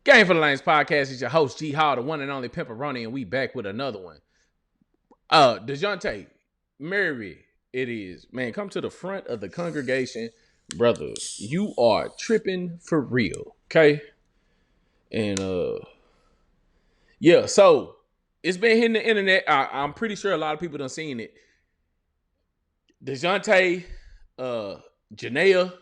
Game for the Lanes podcast is your host, G Hall, the one and only Pimperoni, and we back with another one. Dejounte, Mary, it is. Man, come to the front of the congregation. Brother, you are tripping for real. Okay? And yeah, so it's been hitting the internet. I'm pretty sure a lot of people done seen it. Dejounte, Janea,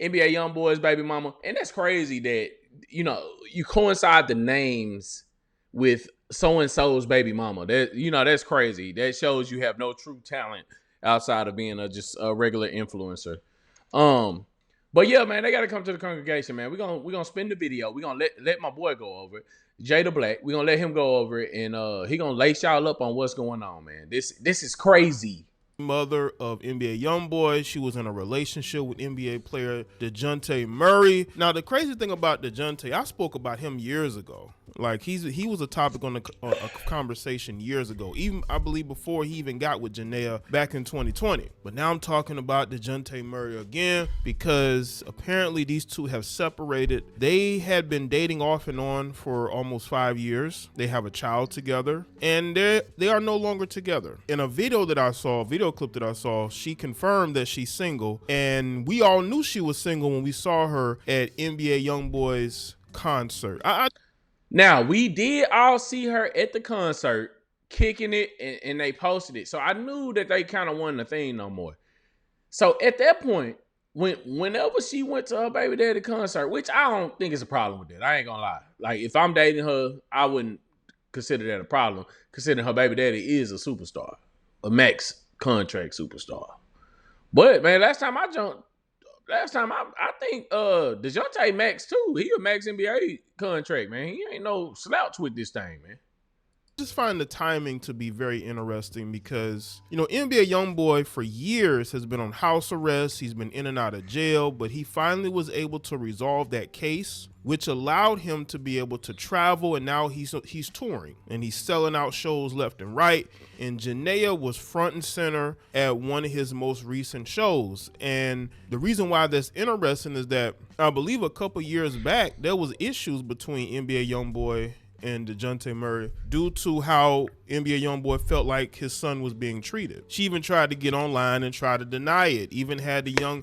NBA YoungBoy's baby mama. And that's crazy that, you coincide the names with so-and-so's baby mama. That's crazy. That shows you have no true talent outside of being just a regular influencer. But yeah, man, they gotta come to the congregation, man. We're gonna spin the video. We're gonna let my boy go over it. Jada Black. We're gonna let him go over it, and he gonna lace y'all up on what's going on, man. This is crazy. Mother of NBA YoungBoy. She was in a relationship with NBA player Dejounte Murray. Now, the crazy thing about Dejounte, I spoke about him years ago. Like he was a topic on a conversation years ago. Even I believe before he even got with Janea back in 2020. But now I'm talking about Dejounte Murray again because apparently these two have separated. They had been dating off and on for almost 5 years. They have a child together, and they are no longer together. In a video clip that I saw, she confirmed that she's single, and we all knew she was single when we saw her at NBA YoungBoy's concert. Now, we did all see her at the concert kicking it, and they posted it. So I knew that they kind of wasn't a thing no more. So at that point, whenever she went to her baby daddy concert, which I don't think is a problem with that. I ain't gonna lie. Like, if I'm dating her, I wouldn't consider that a problem, considering her baby daddy is a superstar, a max contract superstar. But, man, last time I think Dejounte max too. He a max NBA contract, man. He ain't no slouch with this thing, man. I just find the timing to be very interesting because, NBA YoungBoy for years has been on house arrest. He's been in and out of jail, but he finally was able to resolve that case, which allowed him to be able to travel, and now he's touring and he's selling out shows left and right. And Janea was front and center at one of his most recent shows. And the reason why that's interesting is that I believe a couple years back there was issues between NBA YoungBoy and Dejounte Murray due to how NBA YoungBoy felt like his son was being treated. She even tried to get online and try to deny it. Even had the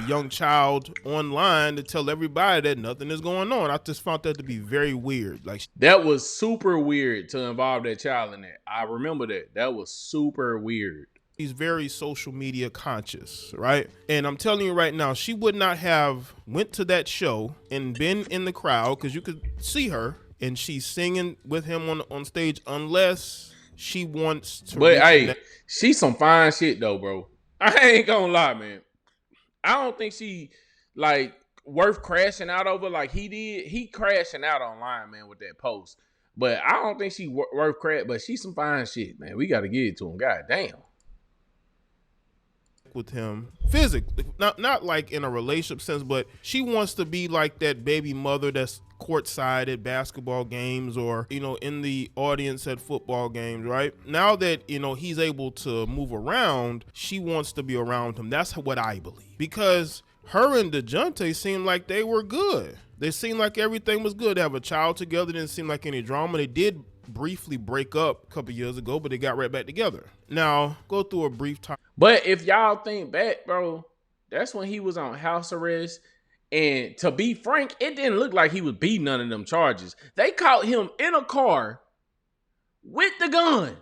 young child online to tell everybody that nothing is going on. I just found that to be very weird. Like, that was super weird to involve that child in that. I remember that. That was super weird. He's very social media conscious, right? And I'm telling you right now, she would not have went to that show and been in the crowd because you could see her and she's singing with him on stage unless she wants to. But hey, she's some fine shit though, bro. I ain't gonna lie, man. I don't think she like worth crashing out over like he did. He crashing out online, man, with that post. But I don't think she worth crash. But she's some fine shit, man. We got to give it to him. God damn. With him physically, not like in a relationship sense, but she wants to be like that baby mother that's courtside at basketball games or in the audience at football games. Right now that he's able to move around, she wants to be around him. That's what I believe, because her and Dejounte seemed like they were good. They seemed like everything was good. They have a child together. Didn't seem like any drama. They did briefly break up a couple years ago, but they got right back together. Now go through a brief time. But if y'all think back, bro, that's when he was on house arrest. And to be frank, it didn't look like he was beating none of them charges. They caught him in a car with the gun,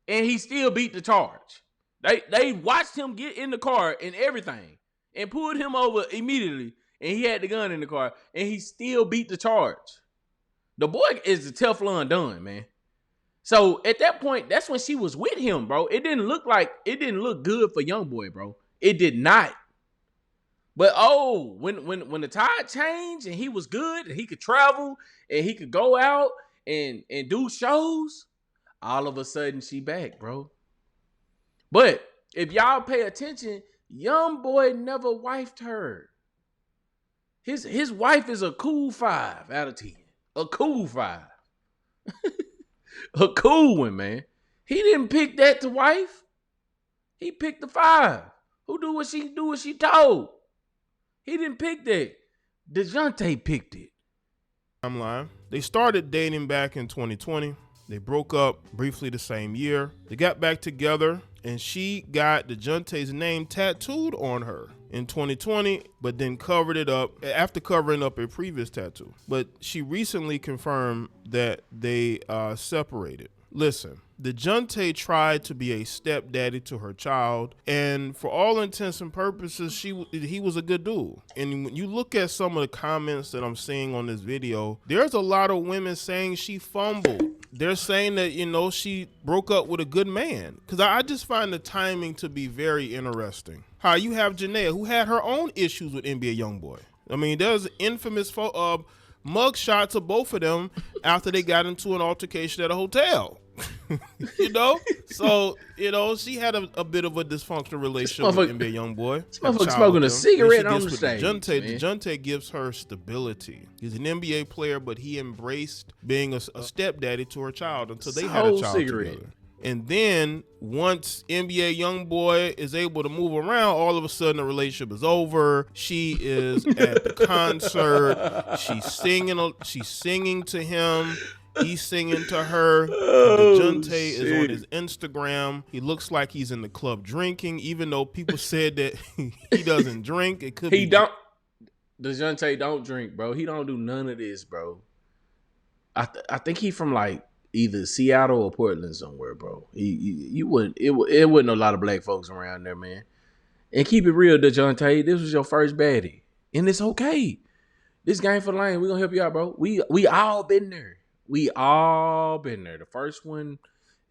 and he still beat the charge. They watched him get in the car and everything and pulled him over immediately, and he had the gun in the car, and he still beat the charge. The boy is the Teflon done, man. So at that point, that's when she was with him, bro. It didn't look good for YoungBoy, bro. It did not. But when the tide changed and he was good and he could travel and he could go out and do shows, all of a sudden she back, bro. But if y'all pay attention, YoungBoy never wifed her. His wife is a cool 5 out of 10. A cool 5. A cool one, man. He didn't pick that to wife. He picked the 5. Who do what she told. He didn't pick that. Dejounte picked it. timeline. They started dating back in 2020. They broke up briefly the same year. They got back together, and she got Dejounte's name tattooed on her in 2020, but then covered it up after covering up a previous tattoo. But she recently confirmed that they separated. Listen, Dejounte tried to be a stepdaddy to her child, and for all intents and purposes, he was a good dude. And when you look at some of the comments that I'm seeing on this video, there's a lot of women saying she fumbled. They're saying that, she broke up with a good man. Because I just find the timing to be very interesting. How you have Janaea, who had her own issues with NBA YoungBoy. I mean, there's infamous mug shots of both of them after they got into an altercation at a hotel. So she had a bit of a dysfunctional relationship with NBA YoungBoy. This motherfucker smoking a cigarette on the stage. Dejounte gives her stability. He's an NBA player, but he embraced being a stepdaddy to her child until they had a child together. And then once NBA YoungBoy is able to move around, all of a sudden the relationship is over. She is at the concert. She's singing to him. He's singing to her. Dejounte is on his Instagram. He looks like he's in the club drinking, even though people said that he doesn't drink. It could be. Dejounte don't drink, bro. He don't do none of this, bro. I think he from like either Seattle or Portland somewhere, bro. It wasn't a lot of black folks around there, man. And keep it real, Dejounte. This was your first baddie, and it's okay. This game for the lane. We gonna help you out, bro. We all been there. We all been there. The first one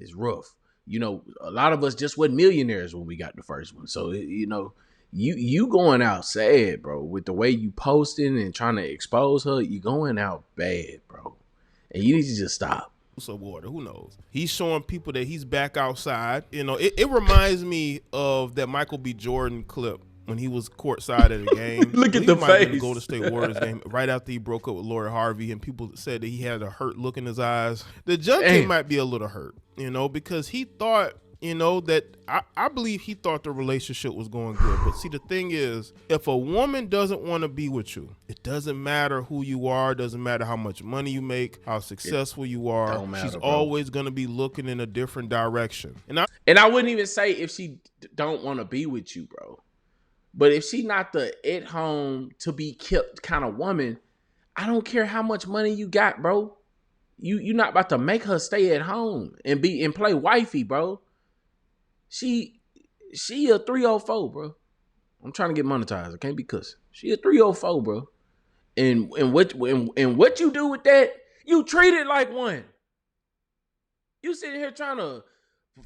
is rough. A lot of us just wasn't millionaires when we got the first one. So, you going out sad, bro, with the way you posting and trying to expose her. You going out bad, bro. And you need to just stop. So water, who knows? He's showing people that he's back outside. It reminds me of that Michael B. Jordan clip when he was courtside at a game. Look at the face. The Golden State Warriors game right after he broke up with Lori Harvey, and people said that he had a hurt look in his eyes. Dejounte might be a little hurt, because he thought, that I believe he thought the relationship was going good. But see, the thing is, if a woman doesn't want to be with you, it doesn't matter who you are, doesn't matter how much money you make, how successful you are. She's always going to be looking in a different direction. And I wouldn't even say if she don't want to be with you, bro. But if she not the at home to be kept kind of woman, I don't care how much money you got, bro. You're not about to make her stay at home and play wifey, bro. She a 304, bro. I'm trying to get monetized. I can't be cussing. She a 304, bro. And what you do with that, you treat it like one. You sitting here trying to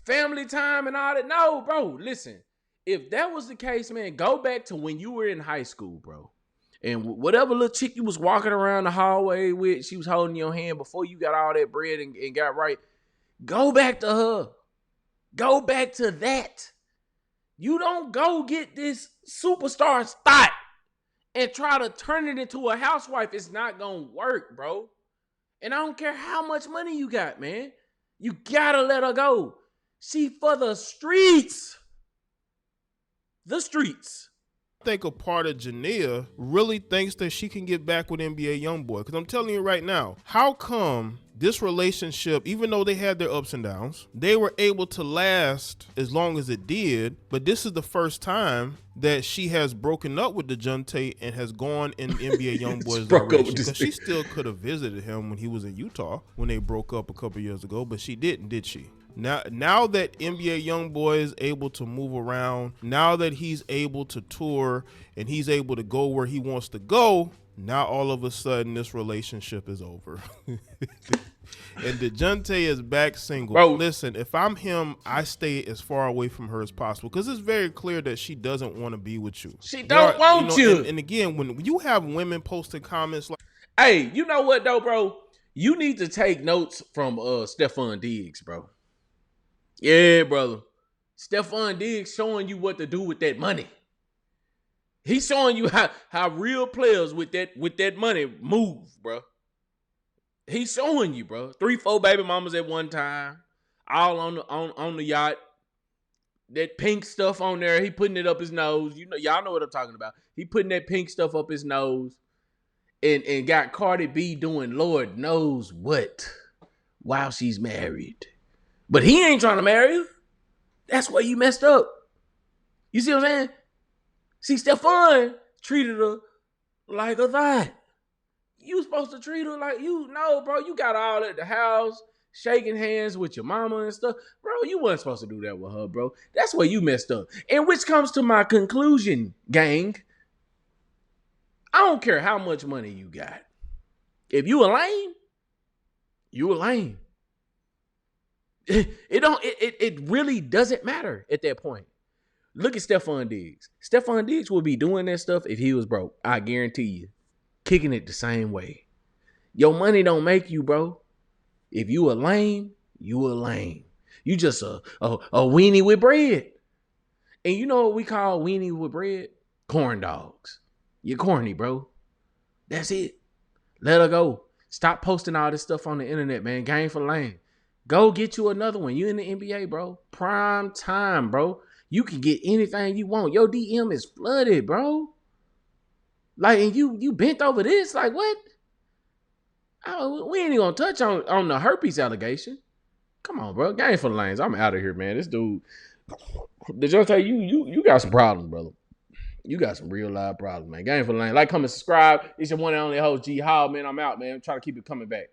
family time and all that. No, bro, listen. If that was the case, man, go back to when you were in high school, bro. And whatever little chick you was walking around the hallway with, she was holding your hand before you got all that bread and got right. Go back to her. Go back to that. You don't go get this superstar thought and try to turn it into a housewife. It's not going to work, bro. And I don't care how much money you got, man. You got to let her go. She for the streets. The streets. I think a part of Janaea really thinks that she can get back with NBA YoungBoy. Because I'm telling you right now, how come this relationship, even though they had their ups and downs, they were able to last as long as it did? But this is the first time that she has broken up with Dejounte and has gone in NBA YoungBoy's direction. Because she still could have visited him when he was in Utah when they broke up a couple years ago, but she didn't, did she? Now that NBA YoungBoy is able to move around, now that he's able to tour and he's able to go where he wants to go, now all of a sudden this relationship is over. And Dejounte is back single. Bro, listen, if I'm him, I stay as far away from her as possible because it's very clear that she doesn't want to be with you. She don't want you. And again, when you have women posting comments like, hey, you know what though, bro? You need to take notes from Stephon Diggs, bro. Yeah, brother. Stephon Diggs showing you what to do with that money. He's showing you how real players with that money move, bro. He's showing you, bro. 3-4 baby mamas at one time, all on the yacht. That pink stuff on there, he putting it up his nose. Y'all know what I'm talking about. He putting that pink stuff up his nose. and got Cardi B doing Lord knows what while she's married. But he ain't trying to marry her. That's where you messed up. You see what I'm saying? See, Stephon treated her like a thot. You supposed to treat her like bro. You got all at the house, shaking hands with your mama and stuff. Bro, you wasn't supposed to do that with her, bro. That's where you messed up. And which comes to my conclusion, gang. I don't care how much money you got. If you a lame, you a lame. It really doesn't matter at that point. Look at Stephon Diggs. Stephon Diggs would be doing that stuff if he was broke. I guarantee you. Kicking it the same way. Your money don't make you, bro. If you a lame, you a lame. You just a weenie with bread. And you know what we call weenie with bread? Corn dogs. You're corny, bro. That's it. Let her go. Stop posting all this stuff on the internet, man. Game for lane. Go get you another one. You in the NBA, bro. Prime time, bro. You can get anything you want. Your DM is flooded, bro. Like, and you bent over this? Like, what? We ain't even gonna touch on the herpes allegation. Come on, bro. Game for the lanes. I'm out of here, man. This dude, Dejounte, you got some problems, brother. You got some real live problems, man. Game for the lane. Like, comment, subscribe. It's your one and only host, G Hall, man. I'm out, man. I'm trying to keep it coming back.